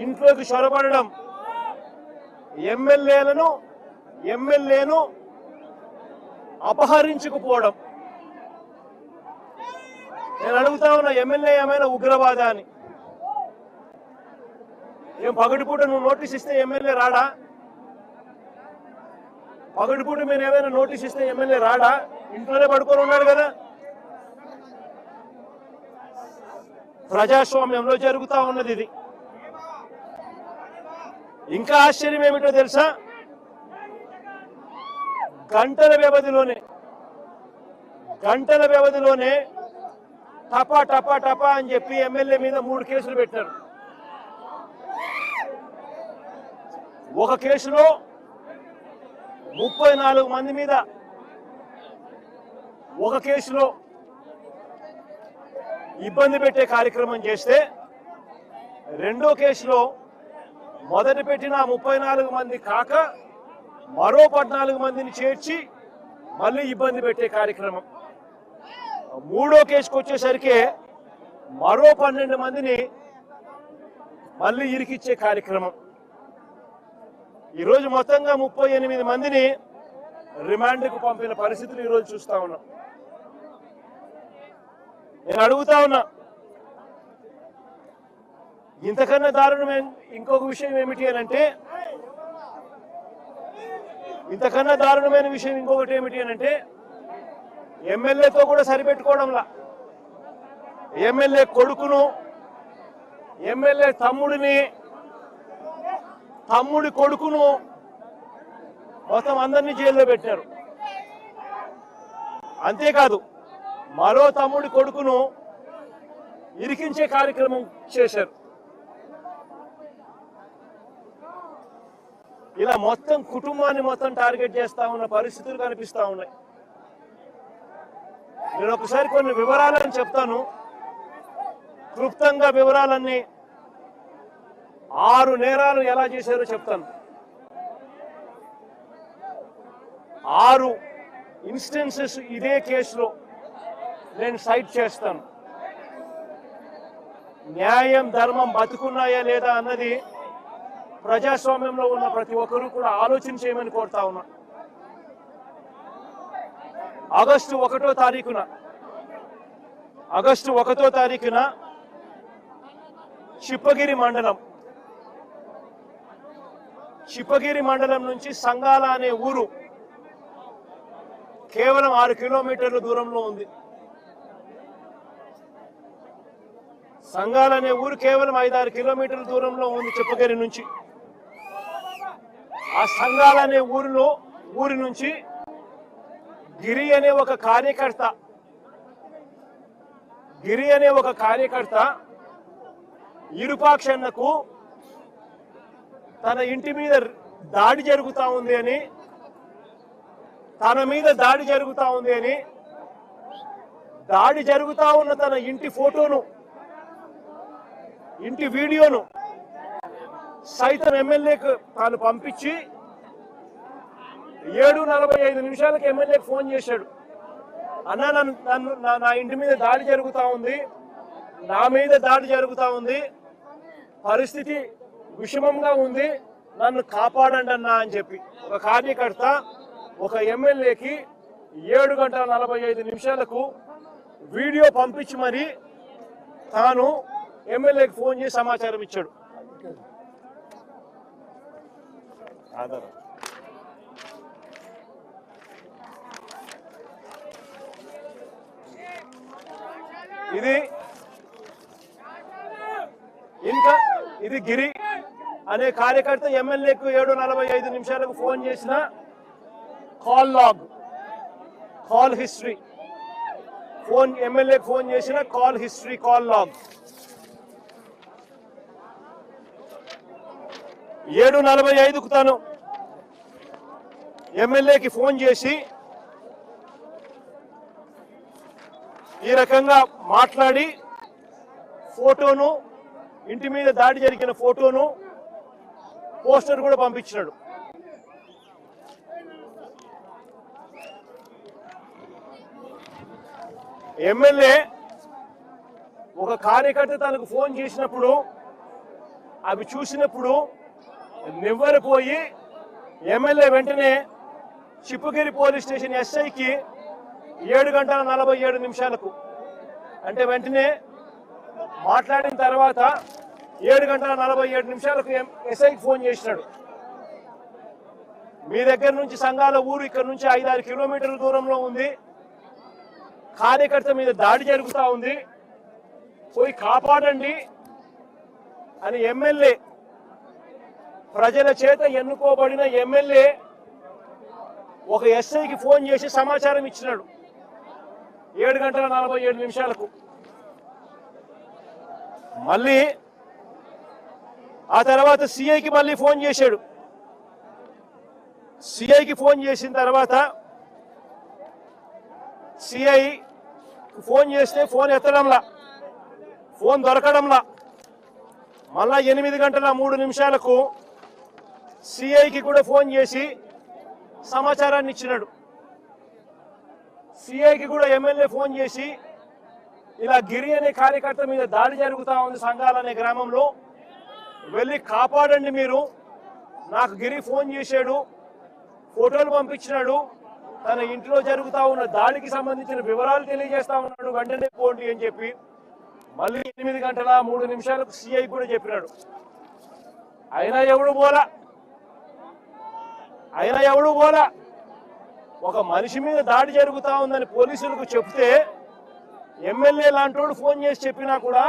ఇంట్లోకి చొరబడడం, ఎమ్మెల్యేను అపహరించుకుపోవడం. నేను అడుగుతా ఉన్నా, ఎమ్మెల్యే ఏమైనా ఉగ్రవాద అని? ఏం పగటిపూట నువ్వు నోటీస్ ఇస్తే ఎమ్మెల్యే రాడా? పగటిపూట మీరు ఏమైనా నోటీస్ ఇస్తే ఎమ్మెల్యే రాడా? ఇంట్లోనే పడుకొని ఉన్నాడు కదా. ప్రజాస్వామ్యంలో జరుగుతా ఉన్నది ఇది. ఇంకా ఆశ్చర్యం ఏమిటో తెలుసా? గంటల వ్యవధిలోనే టపా టపా టపా అని చెప్పి ఎమ్మెల్యే మీద 3 కేసులు పెట్టారు. ఒక కేసులో 34 మంది మీద, ఒక కేసులో ఇబ్బంది పెట్టే కార్యక్రమం చేస్తే, రెండో కేసులో మొదటి పెట్టిన 34 మంది కాక మరో 14 మందిని చేర్చి మళ్ళీ ఇబ్బంది పెట్టే కార్యక్రమం. మూడో కేసుకు వచ్చేసరికి మరో 12 మందిని మళ్ళీ ఇరికిచ్చే కార్యక్రమం. ఈరోజు మొత్తంగా 38 మందిని రిమాండ్కు పంపిన పరిస్థితులు ఈరోజు చూస్తా ఉన్నాం. నేను అడుగుతా ఉన్నా, ఇంతకన్నా దారుణమైన ఇంకొక విషయం ఏమిటి అని అంటే, ఇంతకన్నా దారుణమైన విషయం ఇంకొకటి ఏమిటి అని అంటే, ఎమ్మెల్యేతో కూడా సరిపెట్టుకోవడంలా ఎమ్మెల్యే కొడుకును, ఎమ్మెల్యే తమ్ముడి కొడుకును మొత్తం అందరినీ జైల్లో పెట్టారు. అంతేకాదు మరో తమ్ముడి కొడుకును ఇరికించే కార్యక్రమం చేశారు. ఇలా మొత్తం కుటుంబాన్ని మొత్తం టార్గెట్ చేస్తా ఉన్న పరిస్థితులు కనిపిస్తా ఉన్నాయి. నేను ఒకసారి కొన్ని వివరాలను చెప్తాను, క్లుప్తంగా వివరాలన్నీ. 6 నేరాలు ఎలా చేశారో చెప్తాను. 6 ఇన్స్టెన్సెస్ ఇదే కేసులో నేను సైట్ చేస్తాను. న్యాయం ధర్మం బతుకున్నాయా లేదా అన్నది ప్రజాస్వామ్యంలో ఉన్న ప్రతి ఒక్కరూ కూడా ఆలోచన చేయమని కోరుతా ఉన్నా. ఆగస్టు 1వ తారీఖున చిప్పగిరి మండలం నుంచి సంగాల అనే ఊరు కేవలం 6 కిలోమీటర్ల దూరంలో ఉంది. సంగాల అనే ఊరు కేవలం 5-6 కిలోమీటర్ల దూరంలో ఉంది చిప్పగిరి నుంచి. ఆ సంగాల అనే ఊరి నుంచి గిరి అనే ఒక కార్యకర్త ఇరుపాక్షన్నకు తన ఇంటి మీద దాడి జరుగుతా ఉంది అని, దాడి జరుగుతా ఉన్న తన ఇంటి ఫోటోను, ఇంటి వీడియోను సైతం ఎమ్మెల్యేకు తాను పంపించి 7:45 ఎమ్మెల్యేకి ఫోన్ చేశాడు. అన్నా, నా ఇంటి మీద దాడి జరుగుతా ఉంది, నా మీద దాడి జరుగుతా ఉంది, పరిస్థితి విషమంగా ఉంది, నన్ను కాపాడండి అన్నా అని చెప్పి ఒక కార్యకర్త ఒక ఎమ్మెల్యేకి 7:45 వీడియో పంపించి మరి తాను ఎమ్మెల్యేకి ఫోన్ చేసి సమాచారం ఇచ్చాడు. ఇది గిరి అనే కార్యకర్త ఎమ్మెల్యేకు 7:45 ఫోన్ చేసిన కాల్ హిస్టరీ, ఎమ్మెల్యేకి ఫోన్ చేసిన కాల్ లాగ్. 7:45 తను ఎమ్మెల్యేకి ఫోన్ చేసి ఈ రకంగా మాట్లాడి ఫోటోను, ఇంటి మీద దాడి జరిగిన ఫోటోను, పోస్టర్ కూడా పంపించాడు. ఎమ్మెల్యే ఒక కార్యకర్త తనకు ఫోన్ చేసినప్పుడు అవి చూసినప్పుడు నివ్వెరపోయి ఎమ్మెల్యే వెంటనే చిప్పుగిరి పోలీస్ స్టేషన్ ఎస్ఐకి 7:47 అంటే వెంటనే మాట్లాడిన తర్వాత 7:47 ఎస్ఐకి ఫోన్ చేసినాడు. మీ దగ్గర నుంచి సంఘాల ఊరు ఇక్కడ నుంచి 5-6 కిలోమీటర్ల దూరంలో ఉంది, కార్యకర్త మీద దాడి జరుగుతూ ఉంది, పోయి కాపాడండి అని ఎమ్మెల్యే, ప్రజల చేత ఎన్నుకోబడిన ఎమ్మెల్యే ఒక ఎస్ఐకి ఫోన్ చేసి సమాచారం ఇచ్చినాడు 7:47. మళ్ళీ ఆ తర్వాత సిఐకి మళ్ళీ ఫోన్ చేశాడు. సిఐకి ఫోన్ చేసిన తర్వాత సిఐ ఫోన్ చేస్తే ఫోన్ ఎత్తడంలా, ఫోన్ దొరకడంలా. మళ్ళా 8:03 సిఐకి కూడా ఫోన్ చేసి సమాచారాన్ని ఇచ్చినాడు. సిఐకి కూడా ఎమ్మెల్యే ఫోన్ చేసి ఇలా గిరి అనే కార్యకర్త మీద దాడి జరుగుతూ ఉంది సంఘాలనే గ్రామంలో, వెళ్ళి కాపాడండి మీరు, నాకు గిరి ఫోన్ చేశాడు, ఫోటోలు పంపించినాడు, తన ఇంట్లో జరుగుతూ ఉన్న దాడికి సంబంధించిన వివరాలు తెలియజేస్తా ఉన్నాడు, వెంటనే పోండి అని చెప్పి మళ్ళీ 8:03 సిఐ కూడా చెప్పినాడు. అయినా ఎవడు పోలా. ఒక మనిషి మీద దాడి జరుగుతూ ఉందని పోలీసులకు చెప్తే ఎమ్మెల్యే లాంటోడు ఫోన్ చేసి చెప్పినా కూడా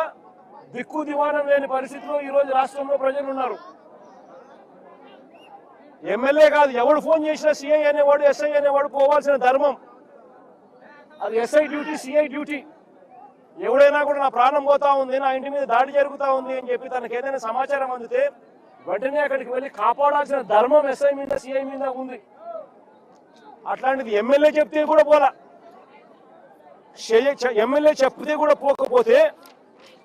దిక్కు దివాణం లేని పరిస్థితిలో ఈరోజు రాష్ట్రంలో ప్రజలు ఉన్నారు. ఎమ్మెల్యే కాదు, ఎవడు ఫోన్ చేసినా సిఐ అనేవాడు, ఎస్ఐ అనేవాడు పోవాల్సిన ధర్మం. అది ఎస్ఐ డ్యూటీ, సిఐ డ్యూటీ. ఎవడైనా కూడా నా ప్రాణం పోతా ఉంది, నా ఇంటి మీద దాడి జరుగుతూ ఉంది అని చెప్పి తనకు ఏదైనా సమాచారం అందితే వెంటనే అక్కడికి వెళ్ళి కాపాడాల్సిన ధర్మం ఎస్ఐ మీద, సిఐ మీద ఉంది. అట్లాంటిది ఎమ్మెల్యే చెప్తే కూడా పోలా. ఎమ్మెల్యే చెప్తే కూడా పోకపోతే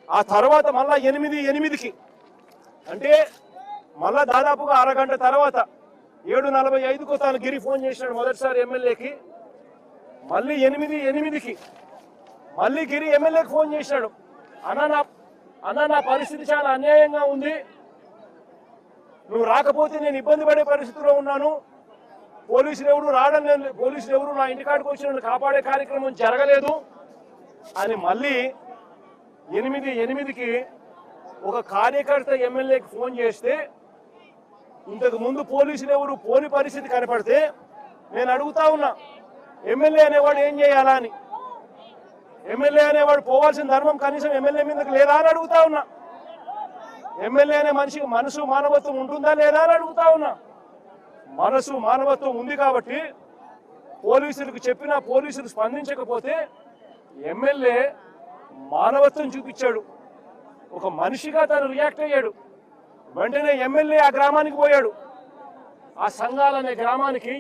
ఆ తర్వాత మళ్ళా 8:08 అంటే మళ్ళా దాదాపుగా అరగంట తర్వాత 7:45 తాను గిరి ఫోన్ చేసినాడు మొదటిసారి ఎమ్మెల్యేకి. మళ్ళీ 8:08 మళ్ళీ గిరి ఎమ్మెల్యేకి ఫోన్ చేసినాడు. అన్న నా పరిస్థితి చాలా అన్యాయంగా ఉంది, నువ్వు రాకపోతే నేను ఇబ్బంది పడే పరిస్థితిలో ఉన్నాను, పోలీసులు ఎవరు రావడం లేదు, పోలీసులు ఎవరు నా ఇంటికాడికి వచ్చి నన్ను కాపాడే కార్యక్రమం జరగలేదు అని మళ్ళీ 8:08 ఒక కార్యకర్త ఎమ్మెల్యేకి ఫోన్ చేస్తే ఇంతకు ముందు పోలీసులు ఎవరు పోని పరిస్థితి కనపడితే నేను అడుగుతా ఉన్నా, ఎమ్మెల్యే అనేవాడు ఏం చేయాలా అని. ఎమ్మెల్యే అనేవాడు పోవాల్సిన ధర్మం కనీసం ఎమ్మెల్యే మీదకి లేదా అని అడుగుతా ఉన్నా. ఎమ్మెల్యే అనే మనిషికి మనసు మానవత్వం ఉంటుందా లేదా అని అడుగుతా ఉన్నా. మనసు మానవత్వం ఉంది కాబట్టి పోలీసులకు చెప్పినా పోలీసులు స్పందించకపోతే ఎమ్మెల్యే మానవత్వం చూపించాడు, ఒక మనిషిగా తను రియాక్ట్ అయ్యాడు. వెంటనే ఎమ్మెల్యే ఆ గ్రామానికి పోయాడు, ఆ సంఘాలనే గ్రామానికి